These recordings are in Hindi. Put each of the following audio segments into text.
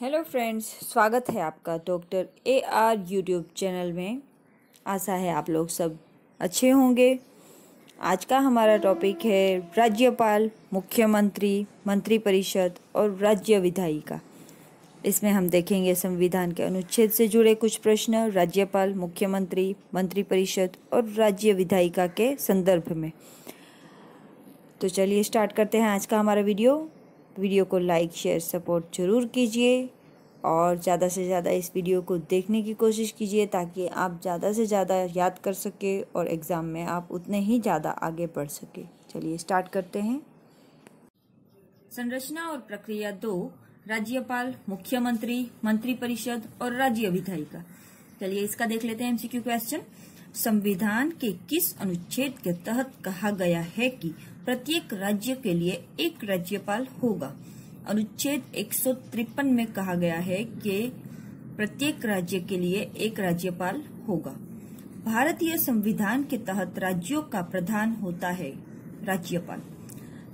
हेलो फ्रेंड्स, स्वागत है आपका डॉक्टर AR यूट्यूब चैनल में। आशा है आप लोग सब अच्छे होंगे। आज का हमारा टॉपिक है राज्यपाल, मुख्यमंत्री, मंत्रिपरिषद और राज्य विधायिका। इसमें हम देखेंगे संविधान के अनुच्छेद से जुड़े कुछ प्रश्न राज्यपाल, मुख्यमंत्री, मंत्रिपरिषद और राज्य विधायिका के संदर्भ में। तो चलिए स्टार्ट करते हैं आज का हमारा वीडियो को लाइक शेयर सपोर्ट जरूर कीजिए और ज़्यादा से ज़्यादा इस वीडियो को देखने की कोशिश कीजिए ताकि आप ज़्यादा से ज़्यादा याद कर सके और एग्ज़ाम में आप उतने ही ज़्यादा आगे बढ़ सके। चलिए स्टार्ट करते हैं। संरचना और प्रक्रिया 2, राज्यपाल, मुख्यमंत्री, मंत्रिपरिषद और राज्य विधायिका। चलिए इसका देख लेते हैं MCQ क्वेश्चन। संविधान के किस अनुच्छेद के तहत कहा गया है कि प्रत्येक राज्य के लिए एक राज्यपाल होगा? अनुच्छेद 153 में कहा गया है कि प्रत्येक राज्य के लिए एक राज्यपाल होगा। भारतीय संविधान के तहत राज्यों का प्रधान होता है राज्यपाल।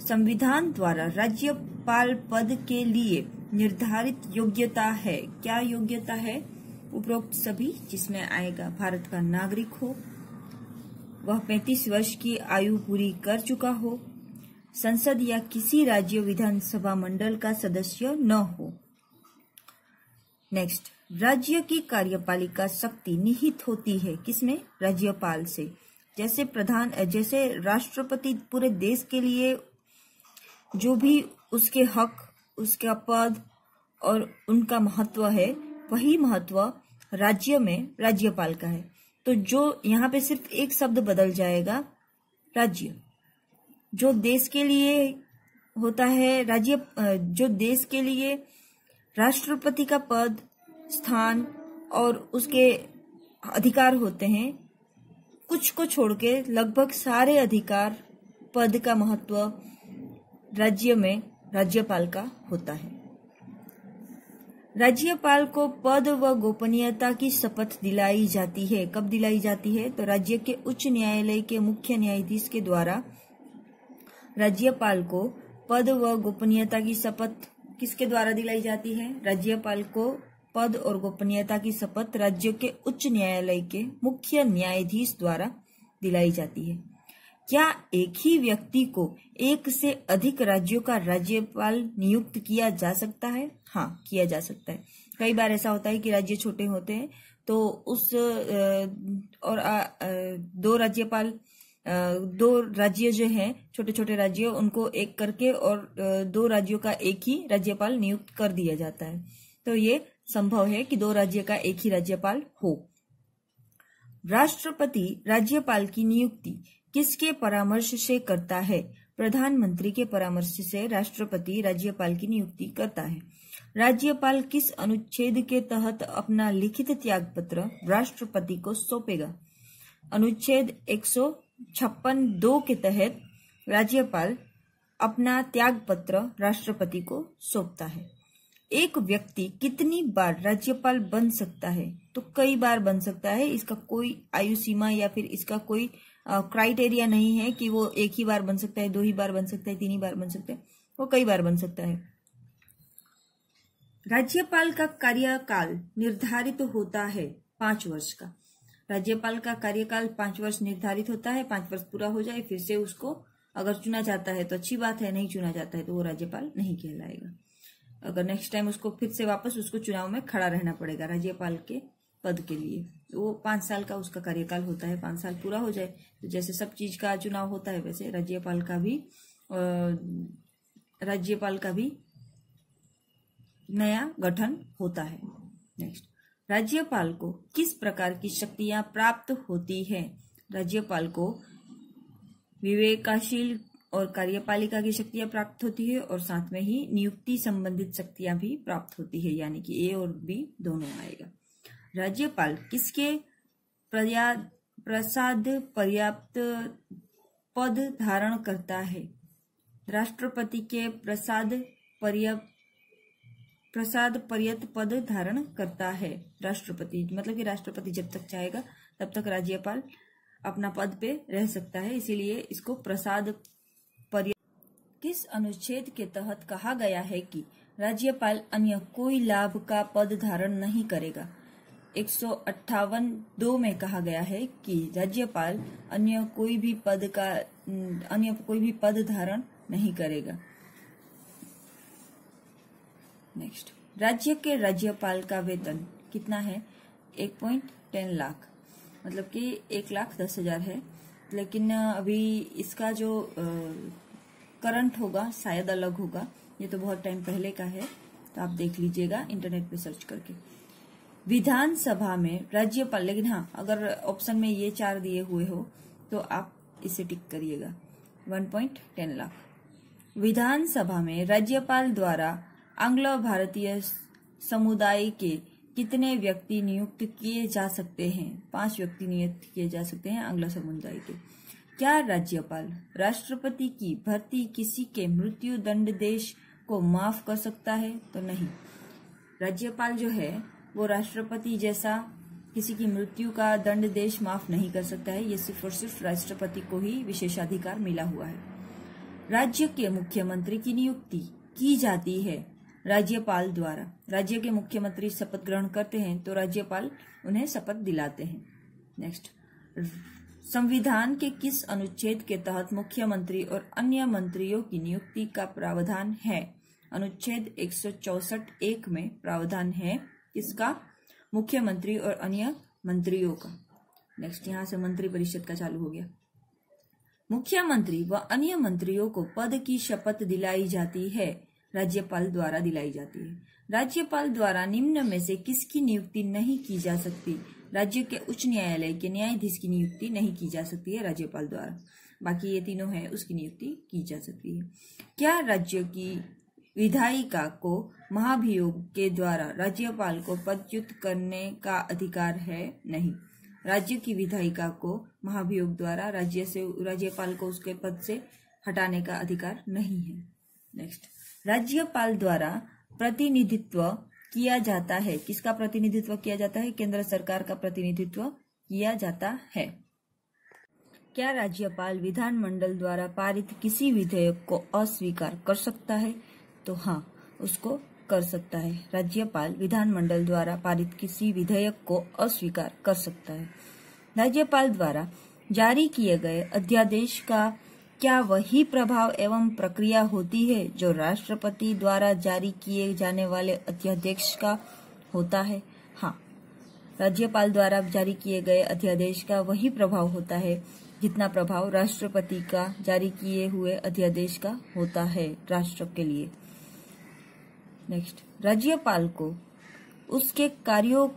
संविधान द्वारा राज्यपाल पद के लिए निर्धारित योग्यता है। क्या योग्यता है? उपरोक्त सभी जिसमें आएगा भारत का नागरिक हो, वह 35 वर्ष की आयु पूरी कर चुका हो, संसद या किसी राज्य विधानसभा मंडल का सदस्य न हो। नेक्स्ट, राज्य की कार्यपालिका शक्ति निहित होती है किसमें? राज्यपाल से। जैसे राष्ट्रपति पूरे देश के लिए जो भी उसके हक, उसका पद और उनका महत्व है, वही महत्व राज्य में राज्यपाल का है। तो जो यहाँ पे सिर्फ एक शब्द बदल जाएगा, राज्य। जो देश के लिए होता है राज्य, जो देश के लिए राष्ट्रपति का पद, स्थान और उसके अधिकार होते हैं, कुछ को छोड़ के लगभग सारे अधिकार, पद का महत्व राज्य में राज्यपाल का होता है। राज्यपाल को पद व गोपनीयता की शपथ दिलाई जाती है। कब दिलाई जाती है? तो राज्य के उच्च न्यायालय के मुख्य न्यायाधीश के द्वारा राज्यपाल को पद व गोपनीयता की शपथ किसके द्वारा दिलाई जाती है? राज्यपाल को पद और गोपनीयता की शपथ राज्य के उच्च न्यायालय के मुख्य न्यायाधीश द्वारा दिलाई जाती है। क्या एक ही व्यक्ति को एक से अधिक राज्यों का राज्यपाल नियुक्त किया जा सकता है? हाँ, किया जा सकता है। कई बार ऐसा होता है कि राज्य छोटे होते हैं तो दो राज्य जो हैं, छोटे छोटे राज्य, उनको एक करके और 2 राज्यों का एक ही राज्यपाल नियुक्त कर दिया जाता है। तो ये संभव है कि 2 राज्य का एक ही राज्यपाल हो। राष्ट्रपति राज्यपाल की नियुक्ति किसके परामर्श से करता है? प्रधानमंत्री के परामर्श से राष्ट्रपति राज्यपाल की नियुक्ति करता है। राज्यपाल किस अनुच्छेद के तहत अपना लिखित त्यागपत्र राष्ट्रपति को सौंपेगा? अनुच्छेद 156(2) के तहत राज्यपाल अपना त्यागपत्र राष्ट्रपति को सौंपता है। एक व्यक्ति कितनी बार राज्यपाल बन सकता है? तो कई बार बन सकता है। इसका कोई आयु सीमा या फिर इसका कोई क्राइटेरिया नहीं है कि वो एक ही बार बन सकता है, 2 ही बार बन सकता है, 3 ही बार बन सकता है। वो कई बार बन सकता है। राज्यपाल का कार्यकाल निर्धारित होता है 5 वर्ष का। राज्यपाल का कार्यकाल 5 वर्ष निर्धारित होता है। 5 वर्ष पूरा हो जाए फिर से उसको अगर चुना जाता है तो अच्छी बात है, नहीं चुना जाता है तो वो राज्यपाल नहीं कहलाएगा। अगर नेक्स्ट टाइम उसको फिर से वापस उसको चुनाव में खड़ा रहना पड़ेगा राज्यपाल के पद के लिए। वो 5 साल का उसका कार्यकाल होता है। 5 साल पूरा हो जाए तो जैसे सब चीज का चुनाव होता है वैसे राज्यपाल का भी नया गठन होता है। नेक्स्ट, राज्यपाल को किस प्रकार की शक्तियां प्राप्त होती है? राज्यपाल को विवेकशील और कार्यपालिका की शक्तियां प्राप्त होती है और साथ में ही नियुक्ति संबंधित शक्तियां भी प्राप्त होती है, यानी कि A और B दोनों आएगा। राज्यपाल किसके प्रसाद पर्याप्त पद धारण करता है? राष्ट्रपति के प्रसाद पर्यत पद धारण करता है। राष्ट्रपति मतलब कि राष्ट्रपति जब तक चाहेगा तब तक राज्यपाल अपना पद पे रह सकता है, इसीलिए इसको प्रसाद पर्यत। किस अनुच्छेद के तहत कहा गया है कि राज्यपाल अन्य कोई लाभ का पद धारण नहीं करेगा। 158(2) में कहा गया है कि राज्यपाल अन्य कोई भी पद धारण नहीं करेगा। नेक्स्ट, राज्य के राज्यपाल का वेतन कितना है? 1.10 लाख, मतलब कि 1,10,000 है। लेकिन अभी इसका जो करंट होगा शायद अलग होगा, ये तो बहुत टाइम पहले का है, तो आप देख लीजिएगा इंटरनेट पे सर्च करके। विधानसभा में राज्यपाल, लेकिन हाँ, अगर ऑप्शन में ये 4 दिए हुए हो तो आप इसे टिक करिएगा। 1.10 लाख। विधानसभा में राज्यपाल द्वारा आंग्लो भारतीय समुदाय के कितने व्यक्ति नियुक्त किए जा सकते हैं? 5 व्यक्ति नियुक्त किए जा सकते हैं आंग्लो समुदाय के। क्या राज्यपाल राष्ट्रपति की भर्ती किसी के मृत्यु दंडादेश को माफ कर सकता है? तो नहीं, राज्यपाल जो है वो राष्ट्रपति जैसा किसी की मृत्यु का दंडादेश माफ नहीं कर सकता है। ये सिर्फ और सिर्फ राष्ट्रपति को ही विशेषाधिकार मिला हुआ है। राज्य के मुख्यमंत्री की नियुक्ति की जाती है राज्यपाल द्वारा। राज्य के मुख्यमंत्री शपथ ग्रहण करते हैं तो राज्यपाल उन्हें शपथ दिलाते हैं। नेक्स्ट, संविधान के किस अनुच्छेद के तहत मुख्यमंत्री और अन्य मंत्रियों की नियुक्ति का प्रावधान है? अनुच्छेद 164(1) में प्रावधान है किसका? मुख्यमंत्री और अन्य मंत्रियों का। नेक्स्ट, यहां से मंत्री परिषद का चालू हो गया। मुख्यमंत्री व अन्य मंत्रियों को पद की शपथ दिलाई जाती है, राज्यपाल द्वारा दिलाई जाती है। राज्यपाल द्वारा निम्न में से किसकी नियुक्ति नहीं की जा सकती? राज्य के उच्च न्यायालय के न्यायाधीश की नियुक्ति नहीं की जा सकती है राज्यपाल द्वारा। बाकी ये तीनों है, उसकी नियुक्ति की जा सकती है। क्या राज्य की विधायिका को महाभियोग के द्वारा राज्यपाल को पदच्युत करने का अधिकार है? नहीं, राज्य की विधायिका को महाभियोग द्वारा राज्यपाल को उसके पद से हटाने का अधिकार नहीं है। नेक्स्ट, राज्यपाल द्वारा प्रतिनिधित्व किया जाता है। किसका प्रतिनिधित्व किया जाता है? केंद्र सरकार का प्रतिनिधित्व किया जाता है। क्या राज्यपाल विधानमंडल द्वारा पारित किसी विधेयक को अस्वीकार कर सकता है? तो हाँ, उसको कर सकता है। राज्यपाल विधानमंडल द्वारा पारित किसी विधेयक को अस्वीकार कर सकता है। राज्यपाल द्वारा जारी किए गए अध्यादेश का क्या वही प्रभाव एवं प्रक्रिया होती है जो राष्ट्रपति द्वारा जारी किए जाने वाले अध्यादेश का होता है? हाँ, राज्यपाल द्वारा जारी किए गए अध्यादेश का वही प्रभाव होता है जितना प्रभाव राष्ट्रपति का जारी किए हुए अध्यादेश का होता है राष्ट्र के लिए। नेक्स्ट, राज्यपाल को उसके कार्यों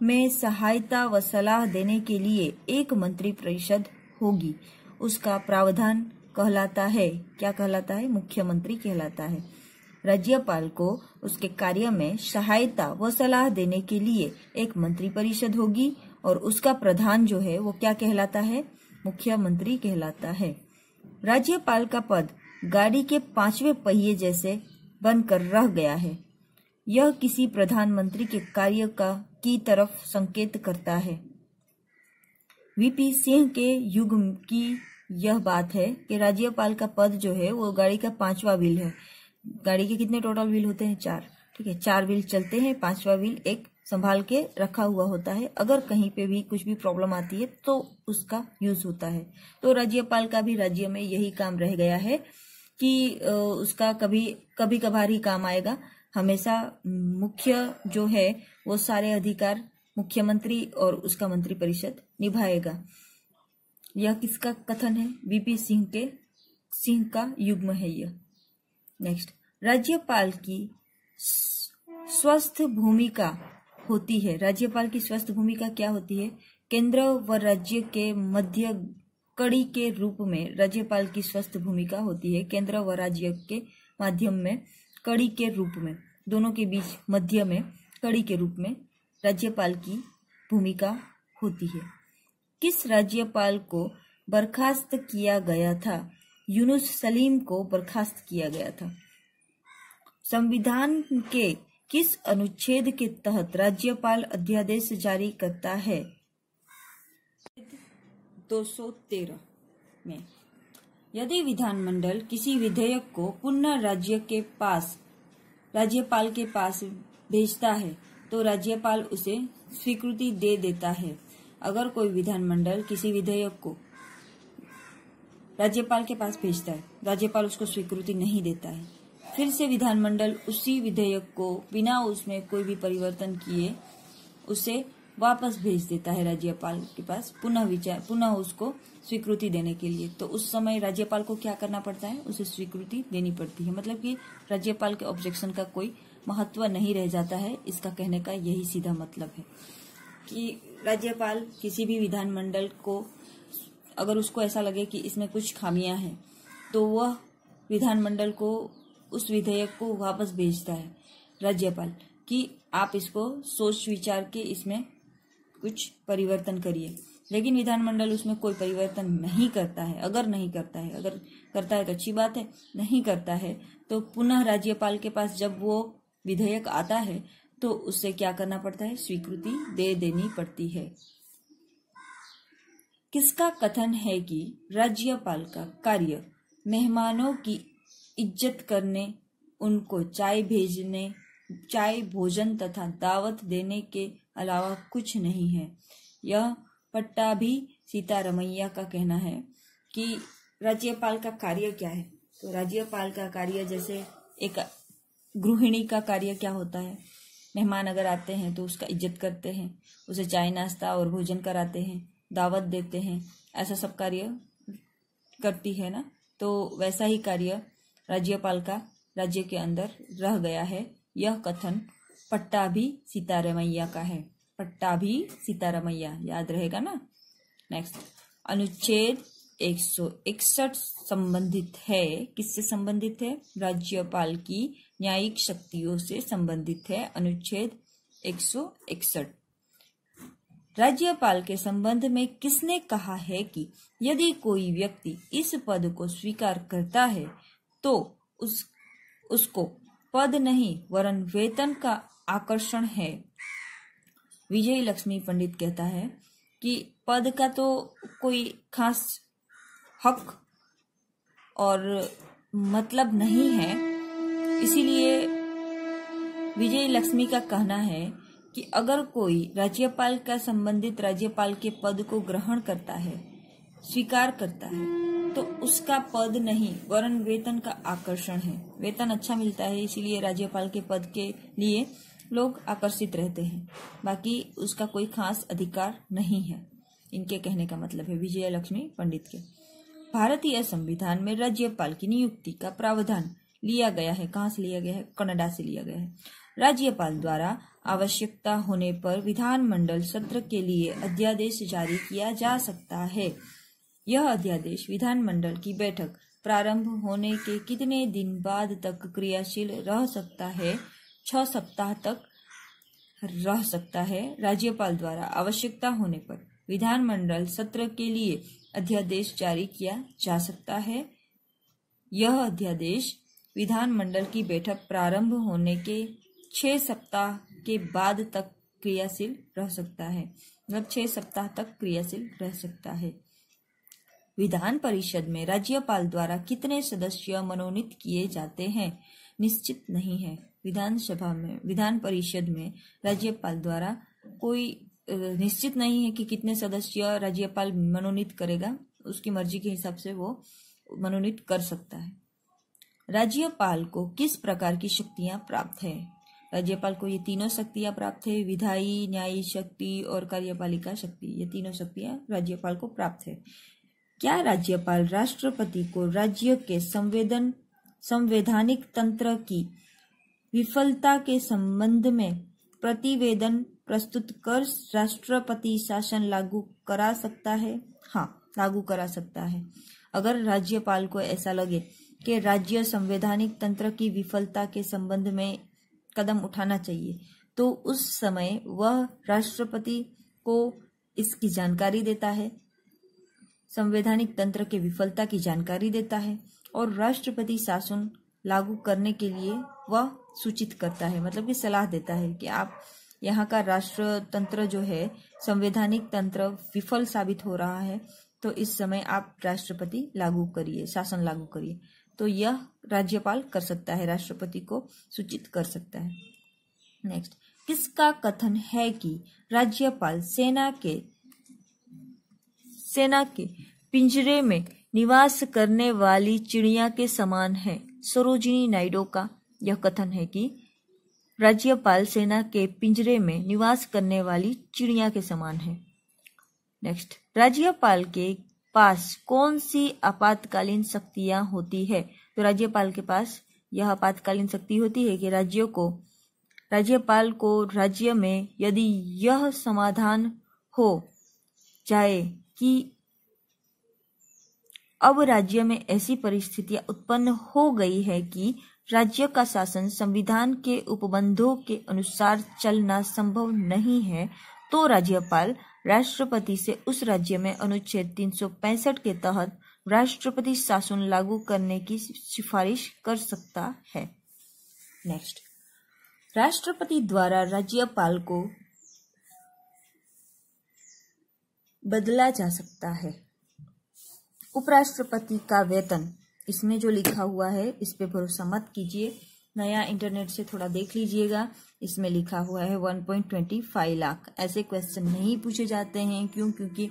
में सहायता व सलाह देने के लिए एक मंत्री परिषद होगी। उसका प्रावधान कहलाता है, क्या कहलाता है? मुख्यमंत्री कहलाता है। राज्यपाल को उसके कार्य में सहायता व सलाह देने के लिए एक मंत्री परिषद होगी और उसका प्रधान जो है वो क्या कहलाता है? मुख्यमंत्री कहलाता है। राज्यपाल का पद गाड़ी के 5वें पहिए जैसे बनकर रह गया है। यह किसी प्रधानमंत्री के कार्य की तरफ संकेत करता है। वीपी सिंह के युग की यह बात है कि राज्यपाल का पद जो है वो गाड़ी का 5वां व्हील है। गाड़ी के कितने टोटल व्हील होते हैं? 4। ठीक है, 4 व्हील चलते हैं, 5वां व्हील एक संभाल के रखा हुआ होता है। अगर कहीं पे भी कुछ भी प्रॉब्लम आती है तो उसका यूज होता है। तो राज्यपाल का भी राज्य में यही काम रह गया है कि उसका कभी कभार ही काम आएगा। हमेशा मुख्य जो है वो सारे अधिकार मुख्यमंत्री और उसका मंत्री परिषद निभाएगा। यह किसका कथन है? वीपी सिंह का युग्म है यह। नेक्स्ट, राज्यपाल की स्वस्थ भूमिका होती है। राज्यपाल की स्वस्थ भूमिका क्या होती है? केंद्र व राज्य के मध्य कड़ी के रूप में राज्यपाल की स्वस्थ भूमिका होती है। केंद्र व राज्य के माध्यम में कड़ी के रूप में, दोनों के बीच मध्य में कड़ी के रूप में राज्यपाल की भूमिका होती है। किस राज्यपाल को बर्खास्त किया गया था? यूनुस सलीम को बर्खास्त किया गया था। संविधान के किस अनुच्छेद के तहत राज्यपाल अध्यादेश जारी करता है? 213 में। यदि विधानमंडल किसी विधेयक को पुनः राज्य के पास राज्यपाल के पास भेजता है तो राज्यपाल उसे स्वीकृति दे देता है। अगर कोई विधानमंडल किसी विधेयक को राज्यपाल के पास भेजता है, राज्यपाल उसको स्वीकृति नहीं देता है, फिर से विधानमंडल उसी विधेयक को बिना उसमें कोई भी परिवर्तन किए उसे वापस भेज देता है राज्यपाल के पास पुनः उसको स्वीकृति देने के लिए। तो उस समय राज्यपाल को क्या करना पड़ता है, उसे स्वीकृति देनी पड़ती है। मतलब कि राज्यपाल के ऑब्जेक्शन का कोई महत्व नहीं रह जाता है। इसका कहने का यही सीधा मतलब है कि राज्यपाल किसी भी विधानमंडल को अगर उसको ऐसा लगे कि इसमें कुछ खामियां हैं तो वह विधानमंडल को उस विधेयक को वापस भेजता है राज्यपाल कि आप इसको सोच विचार के इसमें कुछ परिवर्तन करिए। लेकिन विधानमंडल उसमें कोई परिवर्तन नहीं करता है। अगर करता है तो अच्छी बात है, नहीं करता है तो पुनः राज्यपाल के पास जब वो विधेयक आता है तो उससे क्या करना पड़ता है, स्वीकृति दे देनी पड़ती है। किसका कथन है कि राज्यपाल का कार्य मेहमानों की इज्जत करने, उनको चाय भेजने, चाय भोजन तथा दावत देने के अलावा कुछ नहीं है। यह पट्टाभी सीतारमैया का कहना है कि राज्यपाल का कार्य क्या है। तो राज्यपाल का कार्य जैसे एक गृहिणी का कार्य क्या होता है, मेहमान अगर आते हैं तो उसका इज्जत करते हैं, उसे चाय नाश्ता और भोजन कराते हैं, दावत देते हैं, ऐसा सब कार्य करती है ना। तो वैसा ही कार्य राज्यपाल का राज्य के अंदर रह गया है। यह कथन पट्टाभी सीतारमैया का है। पट्टाभी सीतारमैया याद रहेगा ना। नेक्स्ट, अनुच्छेद 161 संबंधित है, किससे संबंधित है, राज्यपाल की न्यायिक शक्तियों से संबंधित है। अनुच्छेद 161 राज्यपाल के संबंध में किसने कहा है कि यदि कोई व्यक्ति इस पद को स्वीकार करता है तो उसको पद नहीं वरन वेतन का आकर्षण है। विजय लक्ष्मी पंडित कहता है कि पद का तो कोई खास हक और मतलब नहीं है, इसीलिए विजय लक्ष्मी का कहना है कि अगर कोई राज्यपाल का संबंधित राज्यपाल के पद को ग्रहण करता है, स्वीकार करता है, तो उसका पद नहीं वरन वेतन का आकर्षण है। वेतन अच्छा मिलता है इसीलिए राज्यपाल के पद के लिए लोग आकर्षित रहते हैं, बाकी उसका कोई खास अधिकार नहीं है। इनके कहने का मतलब है विजय लक्ष्मी पंडित के। भारतीय संविधान में राज्यपाल की नियुक्ति का प्रावधान लिया गया है। कहाँ से लिया गया है, कनाडा से लिया गया है। राज्यपाल द्वारा आवश्यकता होने पर विधानमंडल सत्र के लिए अध्यादेश जारी किया जा सकता है। यह अध्यादेश विधानमंडल की बैठक प्रारंभ होने के कितने दिन बाद तक क्रियाशील रह सकता है, 6 सप्ताह तक रह सकता है। राज्यपाल द्वारा आवश्यकता होने पर विधानमंडल सत्र के लिए अध्यादेश जारी किया जा सकता है। यह अध्यादेश विधानमंडल की बैठक प्रारंभ होने के 6 सप्ताह के बाद तक क्रियाशील रह सकता है, मतलब 6 सप्ताह तक क्रियाशील रह सकता है। विधान परिषद में राज्यपाल द्वारा कितने सदस्य मनोनीत किए जाते हैं, निश्चित नहीं है। विधान परिषद में राज्यपाल द्वारा कोई निश्चित नहीं है कि कितने सदस्य राज्यपाल मनोनीत करेगा, उसकी मर्जी के हिसाब से वो मनोनीत कर सकता है। राज्यपाल को किस प्रकार की शक्तियां प्राप्त है? राज्यपाल को ये तीनों शक्तियां प्राप्त है, विधायी, न्यायिक शक्ति और कार्यपालिका शक्ति। ये तीनों शक्तियां राज्यपाल को प्राप्त है। क्या राज्यपाल राष्ट्रपति को राज्य के संवैधानिक तंत्र की विफलता के संबंध में प्रतिवेदन प्रस्तुत कर राष्ट्रपति शासन लागू करा सकता है? हाँ, लागू करा सकता है। अगर राज्यपाल को ऐसा लगे कि राज्य संवैधानिक तंत्र की विफलता के संबंध में कदम उठाना चाहिए, तो उस समय वह राष्ट्रपति को इसकी जानकारी देता है, संवैधानिक तंत्र के विफलता की जानकारी देता है और राष्ट्रपति शासन लागू करने के लिए वह सूचित करता है, मतलब कि सलाह देता है कि आप यहाँ का राष्ट्र तंत्र जो है, संवैधानिक तंत्र विफल साबित हो रहा है, तो इस समय आप राष्ट्रपति लागू करिए, शासन लागू करिए। तो यह राज्यपाल कर सकता है, राष्ट्रपति को सूचित कर सकता है। नेक्स्ट, किसका कथन है कि राज्यपाल सेना के पिंजरे में निवास करने वाली चिड़िया के समान है? सरोजिनी नायडू का यह कथन है कि राज्यपाल सेना के पिंजरे में निवास करने वाली चिड़िया के समान है। नेक्स्ट, राज्यपाल के पास कौन सी आपातकालीन शक्तियां होती है? तो राज्यपाल के पास यह आपातकालीन शक्ति होती है कि राज्यपाल को राज्य में यदि यह समाधान हो जाए कि अब राज्य में ऐसी परिस्थितियां उत्पन्न हो गई है कि राज्य का शासन संविधान के उपबंधों के अनुसार चलना संभव नहीं है, तो राज्यपाल राष्ट्रपति से उस राज्य में अनुच्छेद 365 के तहत राष्ट्रपति शासन लागू करने की सिफारिश कर सकता है। नेक्स्ट, राष्ट्रपति द्वारा राज्यपाल को बदला जा सकता है। उपराष्ट्रपति का वेतन, इसमें जो लिखा हुआ है इस पे भरोसा मत कीजिए, नया इंटरनेट से थोड़ा देख लीजिएगा। इसमें लिखा हुआ है 1.25 लाख। ऐसे क्वेश्चन नहीं पूछे जाते हैं। क्यों? क्योंकि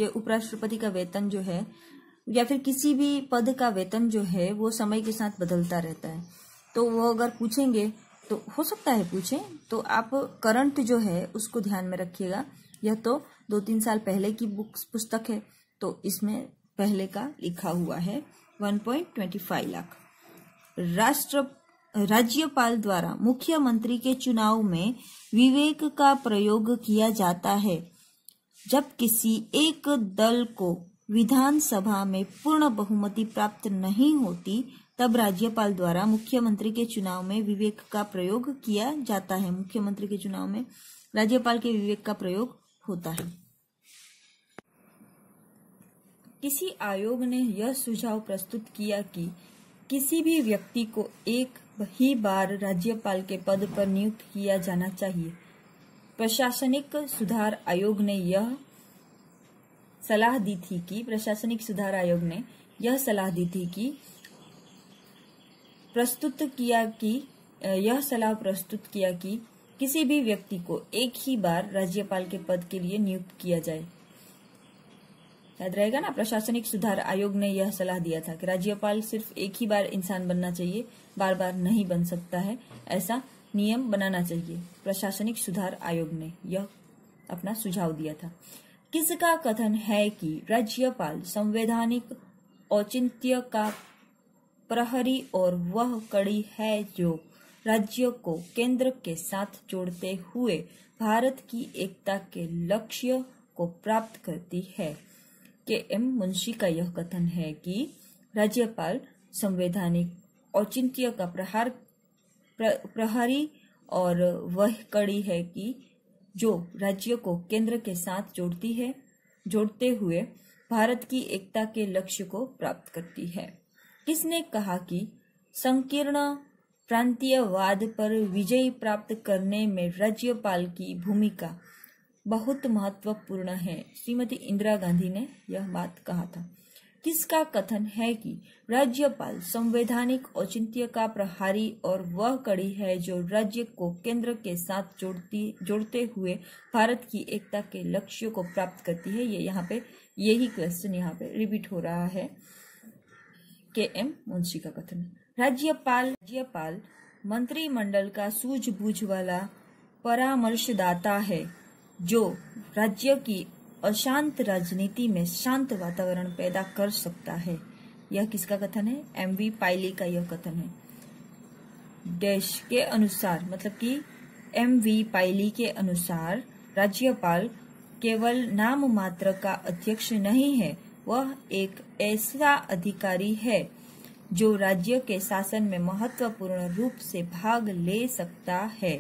उपराष्ट्रपति का वेतन जो है या फिर किसी भी पद का वेतन जो है वो समय के साथ बदलता रहता है। तो वो अगर पूछेंगे तो हो सकता है पूछें, तो आप करंट जो है उसको ध्यान में रखिएगा। यह तो 2-3 साल पहले की पुस्तक है, तो इसमें पहले का लिखा हुआ है 1.25 लाख। राज्यपाल द्वारा मुख्यमंत्री के चुनाव में विवेक का प्रयोग किया जाता है। जब किसी एक दल को विधानसभा में पूर्ण बहुमति प्राप्त नहीं होती, तब राज्यपाल द्वारा मुख्यमंत्री के चुनाव में विवेक का प्रयोग किया जाता है। मुख्यमंत्री के चुनाव में राज्यपाल के विवेक का प्रयोग होता है। किसी आयोग ने यह सुझाव प्रस्तुत किया कि किसी भी व्यक्ति को एक ही बार राज्यपाल के पद पर नियुक्त किया जाना चाहिए। प्रशासनिक सुधार आयोग ने यह सलाह दी थी कि यह सलाह प्रस्तुत किया कि किसी भी व्यक्ति को एक ही बार राज्यपाल के पद के लिए नियुक्त किया जाए। याद रहेगा ना, प्रशासनिक सुधार आयोग ने यह सलाह दिया था कि राज्यपाल सिर्फ एक ही बार इंसान बनना चाहिए, बार बार नहीं बन सकता है, ऐसा नियम बनाना चाहिए। प्रशासनिक सुधार आयोग ने यह अपना सुझाव दिया था। किसका कथन है कि राज्यपाल संवैधानिक औचित्य का प्रहरी और वह कड़ी है जो राज्य को केंद्र के साथ जोड़ते हुए भारत की एकता के लक्ष्य को प्राप्त करती है? के.एम. मुंशी का यह कथन है कि राज्यपाल संवैधानिक औचित्य का प्रहरी और वह कड़ी है कि जो राज्य को केंद्र के साथ जोड़ते हुए भारत की एकता के लक्ष्य को प्राप्त करती है। किसने कहा कि संकीर्ण प्रांतीयवाद पर विजय प्राप्त करने में राज्यपाल की भूमिका बहुत महत्वपूर्ण है? श्रीमती इंदिरा गांधी ने यह बात कहा था। किसका कथन है कि राज्यपाल संवैधानिक औचित्य का प्रहरी और वह कड़ी है जो राज्य को केंद्र के साथ जोड़ते हुए भारत की एकता के लक्ष्य को प्राप्त करती है? यही क्वेश्चन यहाँ पे रिपीट हो रहा है। के.एम. मुंशी का कथन। राज्यपाल मंत्रिमंडल का सूझबूझ वाला परामर्शदाता है जो राज्य की अशांत राजनीति में शांत वातावरण पैदा कर सकता है। यह किसका कथन है? एम.वी. पायली का यह कथन है। देश के अनुसार, मतलब कि एम.वी. पायली के अनुसार राज्यपाल केवल नाम मात्र का अध्यक्ष नहीं है, वह एक ऐसा अधिकारी है जो राज्य के शासन में महत्वपूर्ण रूप से भाग ले सकता है।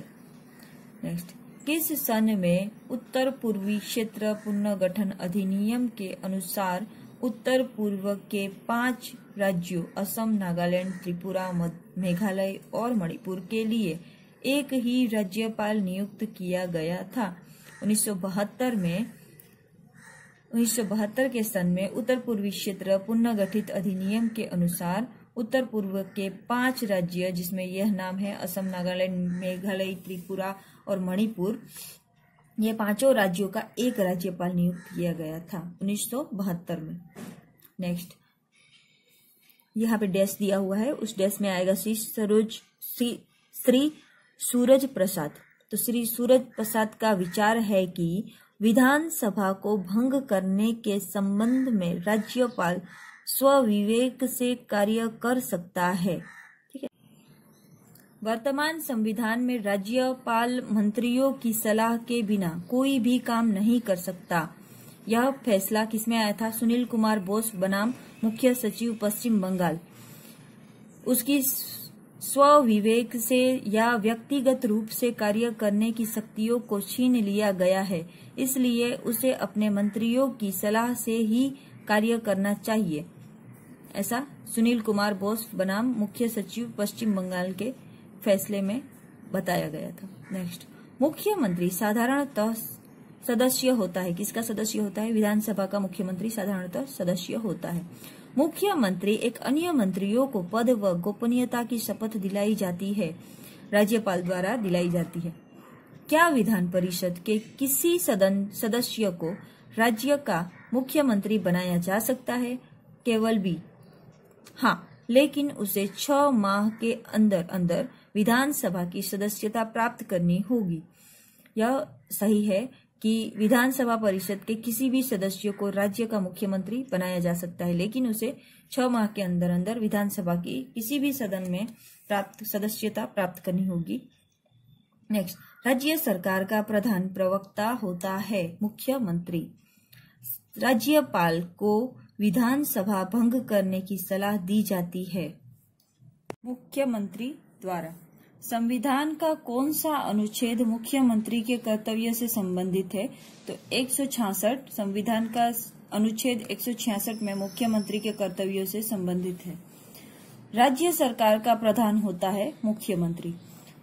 नेक्स्ट, किस सन में उत्तर पूर्वी क्षेत्र पुनर्गठन अधिनियम के अनुसार उत्तर पूर्व के 5 राज्यों असम, नागालैंड, त्रिपुरा, मेघालय और मणिपुर के लिए एक ही राज्यपाल नियुक्त किया गया था? 1972 के सन में उत्तर पूर्वी क्षेत्र पुनर्गठित अधिनियम के अनुसार उत्तर पूर्व के 5 राज्य, जिसमें यह नाम है असम, नागालैंड, मेघालय, त्रिपुरा और मणिपुर, ये 5 राज्यों का एक राज्यपाल नियुक्त किया गया था 1972 में। नेक्स्ट, यहाँ पे डैश दिया हुआ है, उस डैश में आएगा श्री सूरज प्रसाद। तो श्री सूरज प्रसाद का विचार है कि विधानसभा को भंग करने के संबंध में राज्यपाल स्वविवेक से कार्य कर सकता है। ठीक है। वर्तमान संविधान में राज्यपाल मंत्रियों की सलाह के बिना कोई भी काम नहीं कर सकता। यह फैसला किसमें आया था? सुनील कुमार बोस बनाम मुख्य सचिव पश्चिम बंगाल। उसकी स्वविवेक से या व्यक्तिगत रूप से कार्य करने की शक्तियों को छीन लिया गया है, इसलिए उसे अपने मंत्रियों की सलाह से ही कार्य करना चाहिए। ऐसा सुनील कुमार बोस बनाम मुख्य सचिव पश्चिम बंगाल के फैसले में बताया गया था। नेक्स्ट, मुख्यमंत्री साधारणतः सदस्य होता है। किसका सदस्य होता है? विधानसभा का मुख्यमंत्री साधारणतः सदस्य होता है। मुख्यमंत्री एक अन्य मंत्रियों को पद व गोपनीयता की शपथ दिलाई जाती है, राज्यपाल द्वारा दिलाई जाती है। क्या विधान परिषद के किसी सदस्य को राज्य का मुख्यमंत्री बनाया जा सकता है? केवल बी। हाँ, लेकिन उसे 6 माह के अंदर अंदर विधानसभा की सदस्यता प्राप्त करनी होगी। यह सही है कि विधानसभा परिषद के किसी भी सदस्य को राज्य का मुख्यमंत्री बनाया जा सकता है, लेकिन उसे 6 माह के अंदर अंदर विधानसभा की किसी भी सदन में सदस्यता प्राप्त करनी होगी। नेक्स्ट, राज्य सरकार का प्रधान प्रवक्ता होता है मुख्यमंत्री। राज्यपाल को विधानसभा भंग करने की सलाह दी जाती है मुख्यमंत्री द्वारा। संविधान का कौन सा अनुच्छेद मुख्यमंत्री के कर्तव्य से संबंधित है? तो 166, संविधान का अनुच्छेद 166 में मुख्यमंत्री के कर्तव्यों से संबंधित है। राज्य सरकार का प्रधान होता है मुख्यमंत्री।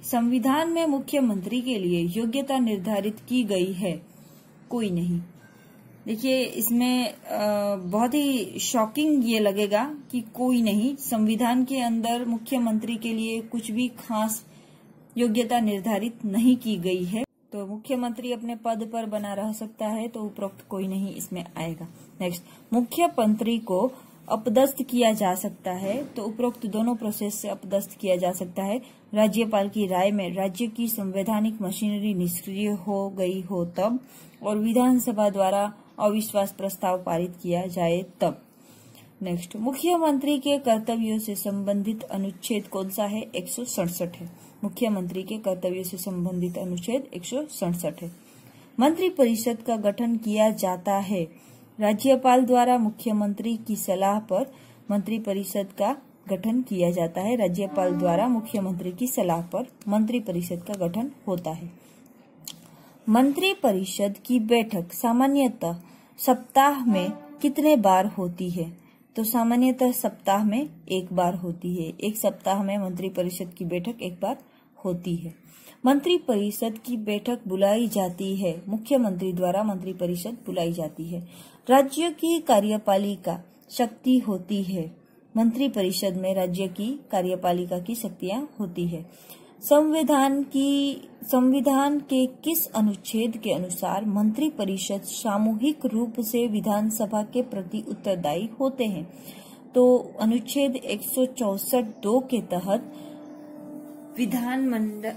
संविधान में मुख्यमंत्री के लिए योग्यता निर्धारित की गई है? कोई नहीं। देखिए, इसमें बहुत ही शॉकिंग ये लगेगा कि कोई नहीं, संविधान के अंदर मुख्यमंत्री के लिए कुछ भी खास योग्यता निर्धारित नहीं की गई है। तो मुख्यमंत्री अपने पद पर बना रह सकता है, तो उपरोक्त कोई नहीं इसमें आएगा। नेक्स्ट, मुख्यमंत्री को अपदस्थ किया जा सकता है, तो उपरोक्त दोनों प्रोसेस से अपदस्थ किया जा सकता है। राज्यपाल की राय में राज्य की संवैधानिक मशीनरी निष्क्रिय हो गई हो तब, और विधानसभा द्वारा अविश्वास प्रस्ताव पारित किया जाए तब। नेक्स्ट, मुख्यमंत्री के कर्तव्यों से संबंधित अनुच्छेद कौन सा है? 167 है। मुख्यमंत्री के कर्तव्यों से संबंधित अनुच्छेद 167 है। मंत्रिपरिषद का गठन किया जाता है राज्यपाल द्वारा। मुख्यमंत्री की सलाह पर मंत्रिपरिषद का गठन किया जाता है। राज्यपाल द्वारा मुख्यमंत्री की सलाह पर मंत्रिपरिषद का गठन होता है। मंत्रिपरिषद की बैठक सामान्यतः सप्ताह में कितने बार होती है? तो सामान्यतः सप्ताह में 1 बार होती है। एक सप्ताह में मंत्रिपरिषद की बैठक 1 बार होती है। मंत्रिपरिषद की बैठक बुलाई जाती है मुख्यमंत्री द्वारा। मंत्रिपरिषद बुलाई जाती है। राज्य की कार्यपालिका शक्ति होती है। मंत्रिपरिषद में राज्य की कार्यपालिका की शक्तियां होती है। संविधान के किस अनुच्छेद के अनुसार मंत्रिपरिषद सामूहिक रूप से विधानसभा के प्रति उत्तरदायी होते हैं? तो अनुच्छेद 164(2) के तहत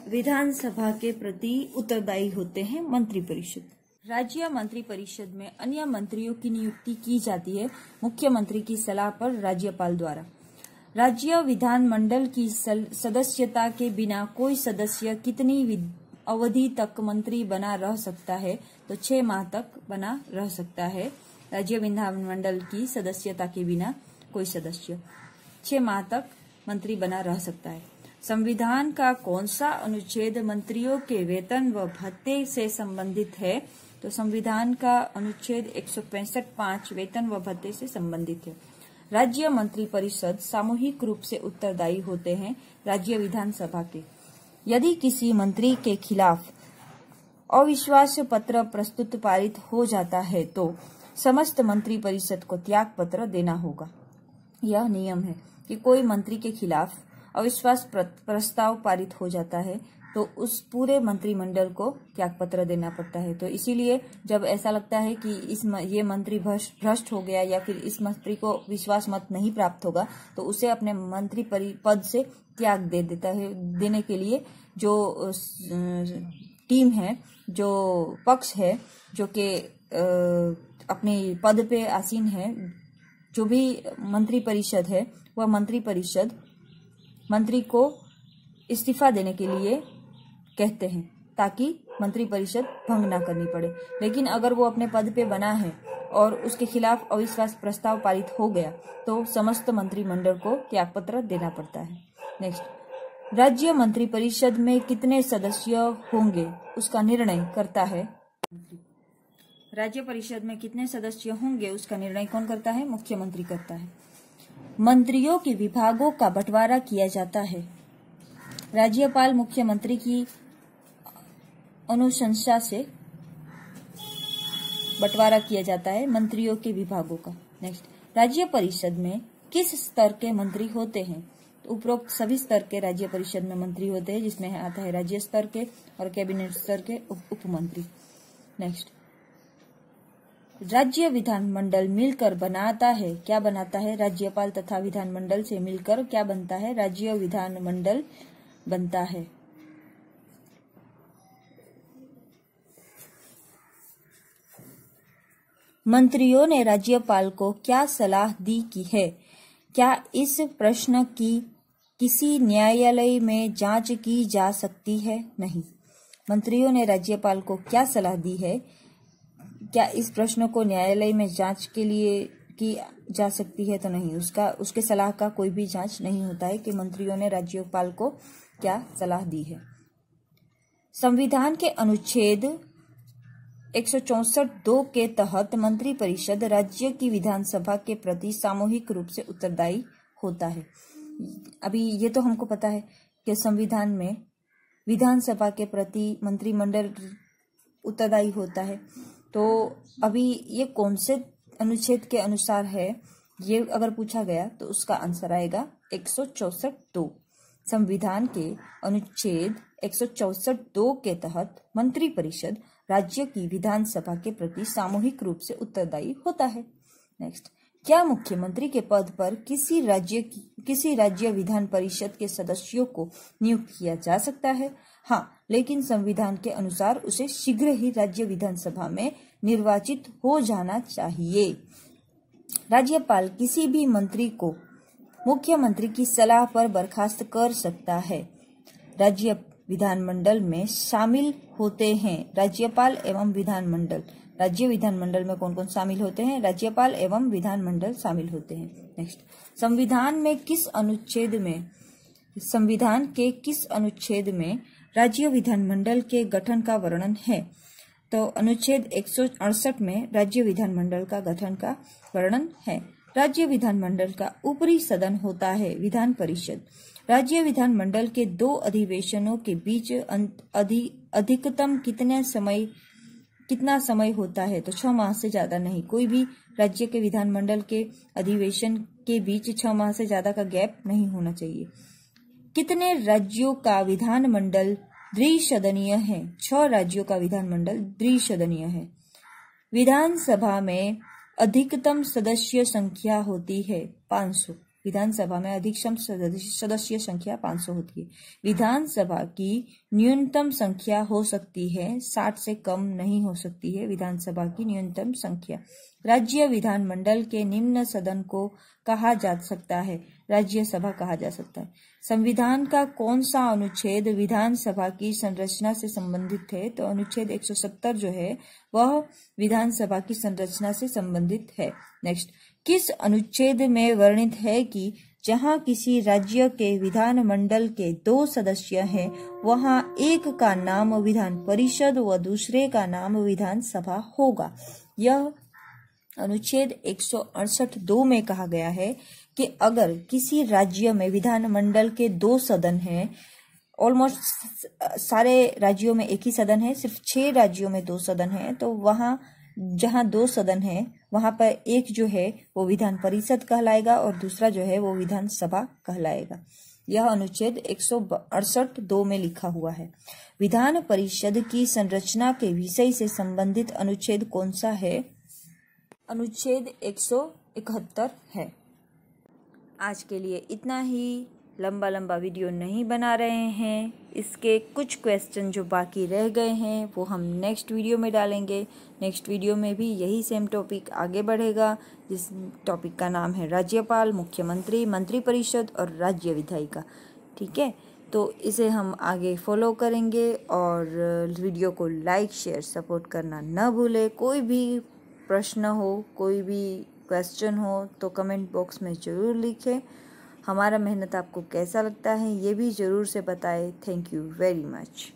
विधानसभा के प्रति उत्तरदायी होते हैं मंत्रिपरिषद। राज्य मंत्रिपरिषद में अन्य मंत्रियों की नियुक्ति की जाती है मुख्यमंत्री की सलाह पर राज्यपाल द्वारा। राज्य विधानमंडल की सदस्यता के बिना कोई सदस्य कितनी अवधि तक मंत्री बना रह सकता है? तो 6 माह तक बना रह सकता है। राज्य विधानमंडल की सदस्यता के बिना कोई सदस्य 6 माह तक मंत्री बना रह सकता है। संविधान का कौन सा अनुच्छेद मंत्रियों के वेतन व भत्ते से संबंधित है? तो संविधान का अनुच्छेद 165(5) वेतन व भत्ते से संबंधित है। राज्य मंत्रिपरिषद सामूहिक रूप से उत्तरदायी होते हैं राज्य विधानसभा के। यदि किसी मंत्री के खिलाफ अविश्वास पत्र प्रस्तुत पारित हो जाता है तो समस्त मंत्रिपरिषद को त्याग पत्र देना होगा। यह नियम है। कि कोई मंत्री के खिलाफ अविश्वास प्रस्ताव पारित हो जाता है तो उस पूरे मंत्रिमंडल को त्यागपत्र देना पड़ता है। तो इसीलिए जब ऐसा लगता है कि ये मंत्री भ्रष्ट हो गया या फिर इस मंत्री को विश्वास मत नहीं प्राप्त होगा तो उसे अपने मंत्री पद से त्याग दे देता है। देने के लिए जो टीम है, जो पक्ष है, जो कि अपने पद पे आसीन है, जो भी मंत्री परिषद है, वह मंत्री परिषद मंत्री को इस्तीफा देने के लिए कहते हैं ताकि मंत्री परिषद भंग ना करनी पड़े। लेकिन अगर वो अपने पद पे बना है और उसके खिलाफ अविश्वास प्रस्ताव पारित हो गया तो समस्त मंत्रिमंडल को त्यागपत्र देना पड़ता है। नेक्स्ट, राज्य मंत्री परिषद में कितने सदस्य होंगे उसका निर्णय करता है राज्य परिषद में कितने सदस्य होंगे उसका निर्णय कौन करता है? मुख्यमंत्री करता है। मंत्रियों के विभागों का बंटवारा किया जाता है। राज्यपाल मुख्यमंत्री की अनुशंसा से बंटवारा किया जाता है मंत्रियों के विभागों का। नेक्स्ट, राज्य परिषद में किस स्तर के मंत्री होते हैं? तो उपरोक्त सभी स्तर के राज्य परिषद में मंत्री होते हैं, जिसमें आता है राज्य स्तर के और कैबिनेट स्तर के उप मंत्री। नेक्स्ट, राज्य विधानमंडल मिलकर बनाता है, क्या बनाता है? राज्यपाल तथा विधानमंडल से मिलकर क्या बनता है? राज्य विधानमंडल बनता है। मंत्रियों ने राज्यपाल को क्या सलाह दी की है? क्या इस प्रश्न की किसी न्यायालय में जांच की जा सकती है? नहीं। मंत्रियों ने राज्यपाल को क्या सलाह दी है? क्या इस प्रश्न को न्यायालय में जांच के लिए की जा सकती है? तो नहीं। उसके सलाह का कोई भी जांच नहीं होता है कि मंत्रियों ने राज्यपाल को क्या सलाह दी है। संविधान के अनुच्छेद 164(2) के तहत मंत्री परिषद राज्य की विधानसभा के प्रति सामूहिक रूप से उत्तरदायी होता है। अभी ये तो हमको पता है कि संविधान में विधानसभा के प्रति मंत्रिमंडल उत्तरदायी होता है। तो अभी ये कौन से अनुच्छेद के अनुसार है, ये अगर पूछा गया तो उसका आंसर आएगा 164(2). संविधान के अनुच्छेद 164(2) के तहत मंत्री परिषद राज्य की विधानसभा के प्रति सामूहिक रूप से उत्तरदायी होता है। नेक्स्ट, क्या मुख्यमंत्री के पद पर किसी राज्य विधान परिषद के सदस्यों को नियुक्त किया जा सकता है? हाँ, लेकिन संविधान के अनुसार उसे शीघ्र ही राज्य विधानसभा में निर्वाचित हो जाना चाहिए। राज्यपाल किसी भी मंत्री को मुख्यमंत्री की सलाह पर बर्खास्त कर सकता है। राज्य विधानमंडल में शामिल होते हैं राज्यपाल एवं विधानमंडल। राज्य विधानमंडल में कौन कौन शामिल होते हैं? राज्यपाल एवं विधानमंडल शामिल होते हैं। नेक्स्ट, संविधान के किस अनुच्छेद में राज्य विधानमंडल के गठन का वर्णन है? तो अनुच्छेद 168 में राज्य विधानमंडल का गठन का वर्णन है। राज्य विधानमंडल का ऊपरी सदन होता है विधान परिषद। राज्य विधानमंडल के 2 अधिवेशनों के बीच अधिकतम कितना समय होता है? तो 6 माह से ज्यादा नहीं। कोई भी राज्य के विधानमंडल के अधिवेशन के बीच 6 माह से ज्यादा का गैप नहीं होना चाहिए। कितने राज्यों का विधानमंडल द्विसदनीय है? 6 राज्यों का विधानमंडल द्विसदनीय है। विधानसभा में अधिकतम सदस्य संख्या होती है 500। विधानसभा में अधिकतम सदस्य संख्या 500 होती है। विधानसभा की न्यूनतम संख्या हो सकती है 60 से कम नहीं हो सकती है विधानसभा की न्यूनतम संख्या। राज्य विधानमंडल के निम्न सदन को कहा जा सकता है? राज्यसभा कहा जा सकता है। संविधान का कौन सा अनुच्छेद विधानसभा की संरचना से संबंधित है? तो अनुच्छेद 170 जो है वह विधानसभा की संरचना से संबंधित है। नेक्स्ट, किस अनुच्छेद में वर्णित है कि जहां किसी राज्य के विधानमंडल के 2 सदस्य हैं वहां एक का नाम विधान परिषद व दूसरे का नाम विधानसभा होगा? यह अनुच्छेद 168(2) में कहा गया है कि अगर किसी राज्य में विधानमंडल के 2 सदन हैं, ऑलमोस्ट सारे राज्यों में एक ही सदन है, सिर्फ 6 राज्यों में 2 सदन हैं, तो वहां जहां 2 सदन है वहां पर एक जो है वो विधान परिषद कहलाएगा और दूसरा जो है वो विधानसभा कहलाएगा। यह अनुच्छेद 168(2) में लिखा हुआ है। विधान परिषद की संरचना के विषय से संबंधित अनुच्छेद कौन सा है? अनुच्छेद 171 है। आज के लिए इतना ही। लंबा वीडियो नहीं बना रहे हैं। इसके कुछ क्वेश्चन जो बाकी रह गए हैं वो हम नेक्स्ट वीडियो में डालेंगे। नेक्स्ट वीडियो में भी यही सेम टॉपिक आगे बढ़ेगा, जिस टॉपिक का नाम है राज्यपाल, मुख्यमंत्री, मंत्रिपरिषद और राज्य विधायिका। ठीक है, तो इसे हम आगे फॉलो करेंगे और वीडियो को लाइक, शेयर, सपोर्ट करना न भूलें। कोई भी प्रश्न हो, कोई भी क्वेश्चन हो तो कमेंट बॉक्स में ज़रूर लिखें। हमारा मेहनत आपको कैसा लगता है ये भी ज़रूर से बताएं। Thank you very much.